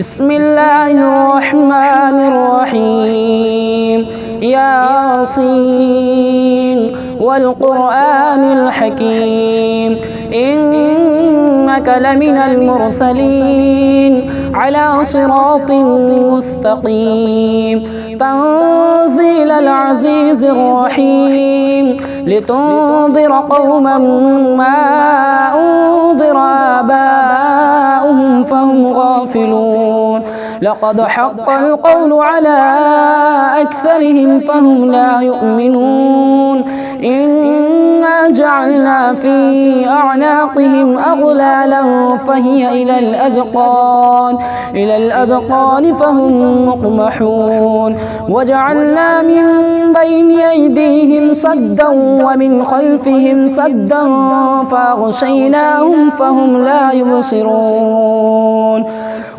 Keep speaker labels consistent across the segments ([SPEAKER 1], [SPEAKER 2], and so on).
[SPEAKER 1] بسم الله الرحمن الرحيم ياسين والقرآن الحكيم إنك لمن المرسلين على صراط مستقيم تنزيل العزيز الرحيم لتنذر قوما ما أنذر آباؤهم فهم غافلون لقد حق القول على أكثرهم فهم لا يؤمنون إنا جعلنا في أعناقهم أغلالا فهي إلى الأذقان فهم مقمحون وجعلنا من بين أيديهم سدا ومن خلفهم سدا فأغشيناهم فهم لا يبصرون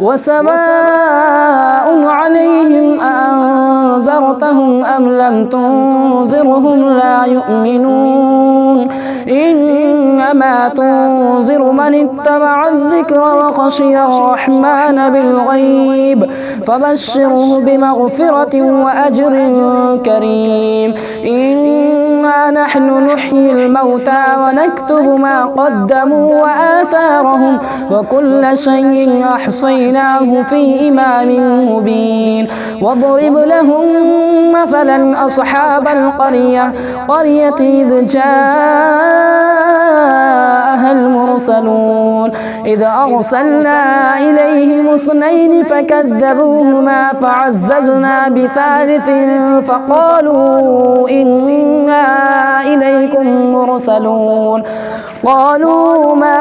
[SPEAKER 1] وسواء عليهم أأنذرتهم أم لم تنذرهم لا يؤمنون إنما تنذر من اتبع الذكر وخشي الرحمن بالغيب فبشره بمغفرة وأجر كريم إنا نحن نحيي الموتى ونكتب ما قدموا وآثارهم وكل شيء أحصيناه في إمام مبين واضرب لهم مثلا أصحاب القرية إذ جاءها المرسلون إذ أرسلنا إليهم 2 فكذبوهما فعززنا ب3 فقالوا إنا إليكم مرسلون قالوا ما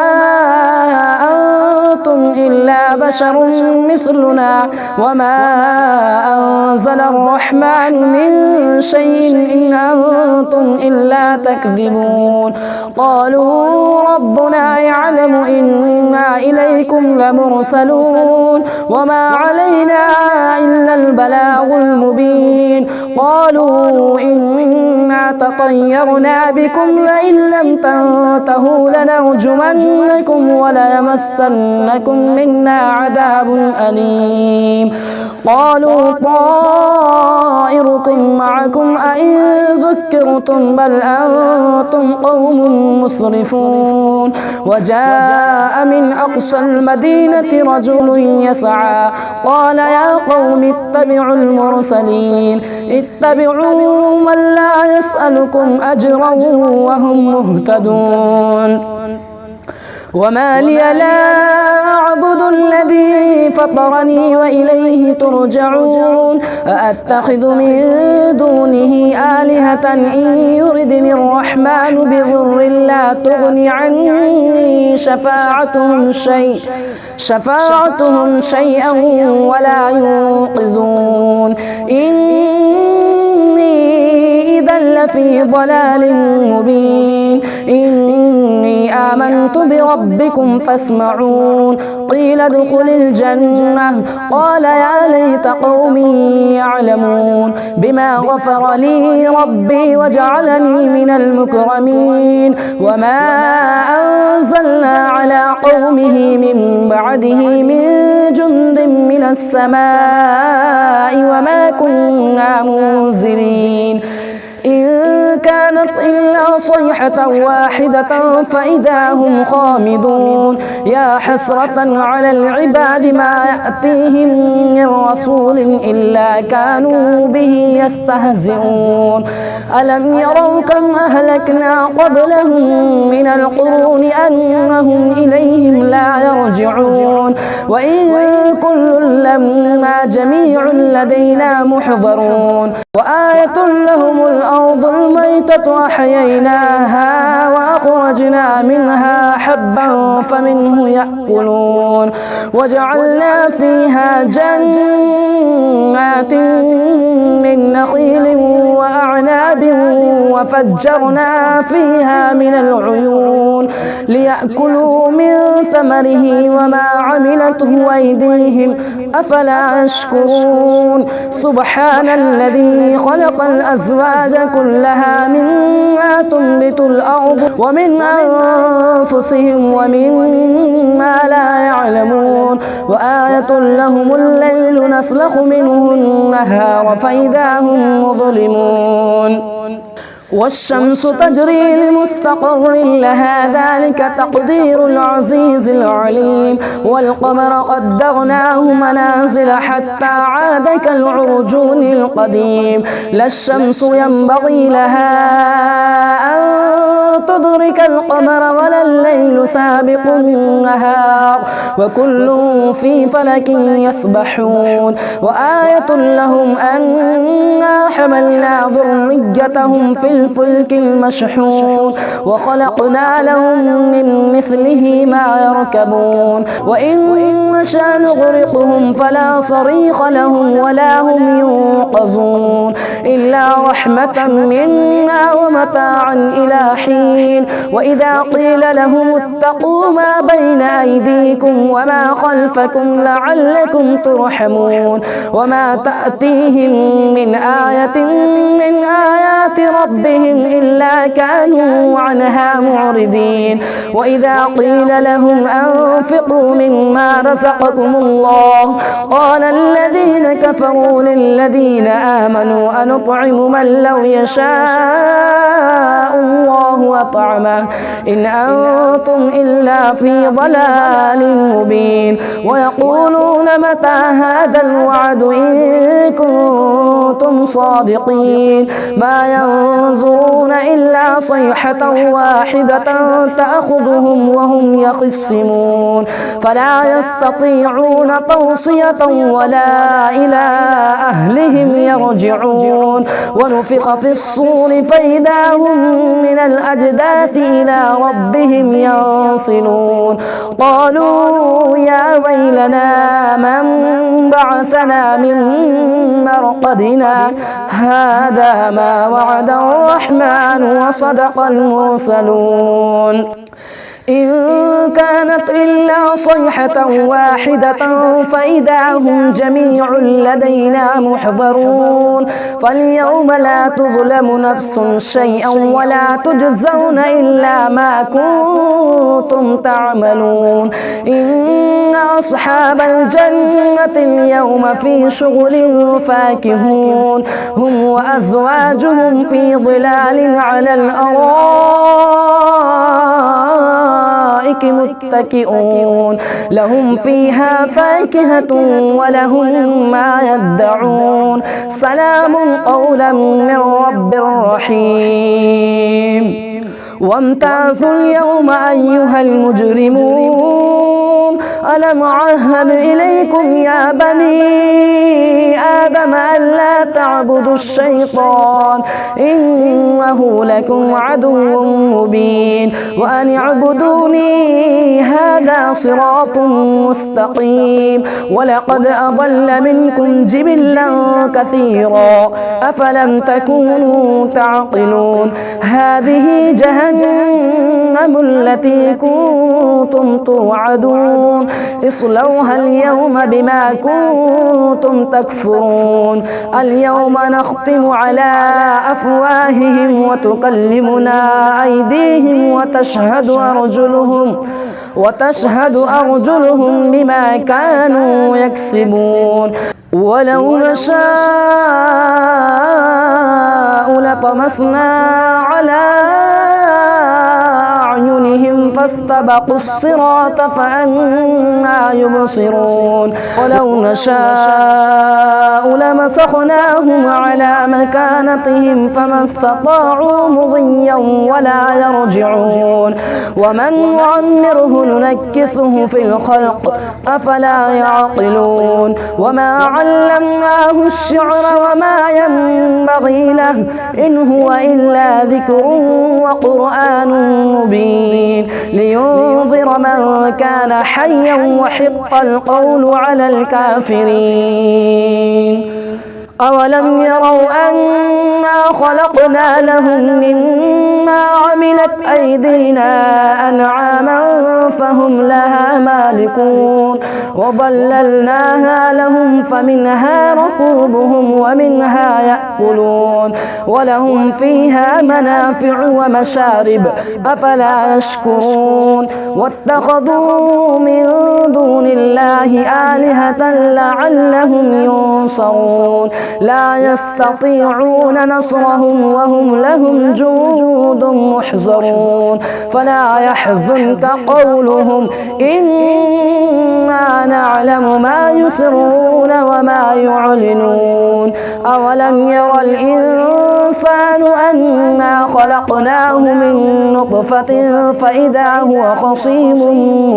[SPEAKER 1] أنتم إلا بشر مثلنا وما أنزل الرحمن من شيء إن أنتم إلا تكذبون قالوا ربنا يعلم إنا إليكم لمرسلون وما علينا إلا البلاغ المبين قالوا إنا تطيرنا بكم لئن لم تنتهوا لنرجمنكم وليمسنكم منا عذاب أليم قالوا طائركم معكم أئن ذكرتم بل أنتم قوم مسرفون وجاء من أقصى المدينة رجل يسعى قال يا قوم اتبعوا المرسلين اتبعوا من لا يسألكم أجرا وهم مهتدون وما لي لا أعبد الذي فطرني وإليه ترجعون أأتخذ من دونه آلهة إن يردني الرحمن بضر لا تغني عني شفاعتهم شيئا ولا ينقذون إني إذا لفي ضلال مبين إني آمنت بربكم فاسمعون قيل ادخل الجنة قال يا ليت قومي يعلمون بما غفر لي ربي وجعلني من المكرمين وما أنزلنا على قومه من بعده من جند من السماء وما كنا منزلين إن كانت إلا صيحة واحدة فإذا هم خامدون يا حسرة على العباد ما يأتيهم من رسول إلا كانوا به يستهزئون ألم يروا كم أهلكنا قبلهم من القرون أنهم إليهم لا يرجعون وإن كل لما جميع لدينا محضرون وآية لهم الأرض الميتة أحييناها وأخرجنا منها حبا فمنه يأكلون وجعلنا فيها جنات من نخيل وأعناب وفجرنا فيها من العيون ليأكلوا من ثمره وما عملته أيديهم أفلا يشكرون سبحان الذي خلق الأزواج كلها مما تنبت الأرض ومن أنفسهم ومما لا يعلمون وآية لهم الليل نسلخ منه النهار فإذا هم مظلمون والشمس تجري لمستقر لها ذلك تقدير العزيز العليم والقمر قدرناه منازل حتى عاد كالعرجون القديم لا الشمس ينبغي لها أن تدرك القمر ولا الليل سابق النهار وكل في فلك يسبحون وآية لهم أنا حملنا ذريتهم في الفلك المشحون وخلقنا لهم من مثله ما يركبون وإن نشأ نغرقهم فلا صريخ لهم ولا هم ينقذون إلا رحمة منا ومتاعا إلى حين وإذا قيل لهم اتقوا ما بين أيديكم وما خلفكم لعلكم ترحمون وما تأتيهم من آية من آيات ربهم إلا كانوا عنها معرضين وإذا قيل لهم أنفقوا مما رزقكم الله قال الذين كفروا للذين آمنوا أنطعم من لو يشاء الله أطعمه إن أنتم إلا في ضلال مبين ويقولون متى هذا الوعد إن كنتم صادقين ما ينظرون إلا صيحة واحدة تأخذهم وهم يخصمون فلا يستطيعون توصية ولا إلى أهلهم يرجعون ونفخ في الصور فإذا هم من الأجداث إلى ربهم ينصلون قالوا يا ويلنا من بعثنا من مرقدنا هذا ما وعد الرحمن وصدق المرسلون إن كانت إلا صيحة واحدة فإذا هم جميع لدينا محضرون فاليوم لا تظلم نفس شيئا ولا تجزون إلا ما كنتم تعملون إن أصحاب الجنة اليوم في شغل فاكهون هم وأزواجهم في ظلال على الأرائك متكئون لهم فيها فاكهة ولهم ما يدعون سلام قولا من رب رحيم وامتازوا اليوم أيها المجرمون ألم أعهد إليكم يا بني آدم ألا تعبدوا الشيطان إنه لكم عدو مبين وأن اعبدوني هذا صراط مستقيم ولقد أضل منكم جبلا كثيرا أفلم تكونوا تعقلون هذه جهنم التي كنتم توعدون اصلوها اليوم بما كنتم تكفرون اليوم نختم على أفواههم وتكلمنا أيديهم وتشهد أرجلهم بما كانوا يكسبون ولو نشاء لطمسنا على أعينهم فاستبقوا الصراط فأنى يبصرون ولو نشاء لمسخناهم على مكانتهم فما استطاعوا مضيا ولا يرجعون ومن نعمره ننكسه في الخلق أفلا يعقلون وما علمناه الشعر وما ينبغي له إن هو إلا ذكر وقرآن مبين لينذر من كان حيا وحق القول على الكافرين أولم يروا أنا خلقنا لهم مما عملت أيدينا أنعاما فهم لها مالكون وظللناها لهم فمنها ركوبهم ومنها يأكلون ولهم فيها منافع ومشارب أفلا يشكرون واتخذوا من دون الله آلهة لعلهم ينصرون لا يستطيعون نصرهم وهم لهم جند محضرون فلا يحزنك قولهم إنا نعلم ما يسرون وما يعلنون أولم ير الإنسان أنا خلقناه من نطفة فإذا هو خصيم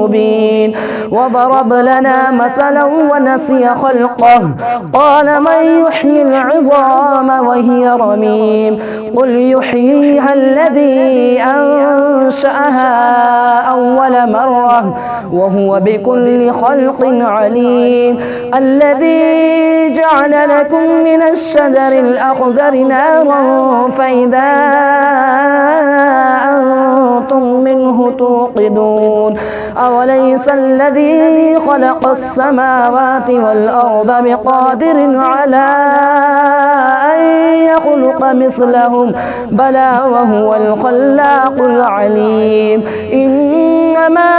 [SPEAKER 1] مبين وضرب لنا مثلا ونسي خلقه قال من يحيي العظام وهي رميم قل يحييها الذي أنشأها أول مرة وهو بكل خلق عليم الذي جعل لكم من الشجر الأخضر نارا فإذا أنتم منه توقدون أوليس الذي خلق السماوات والأرض بقادر على أن يخلق مثلهم بلى وهو الخلاق العليم إنما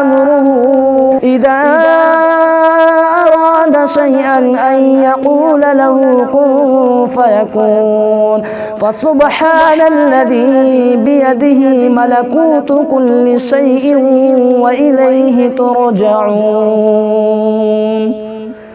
[SPEAKER 1] أمره إذا أراد شيئا أن يقول له كن فيكون فسبحان الذي بيده ملكوت كل شيء وإليه ترجعون.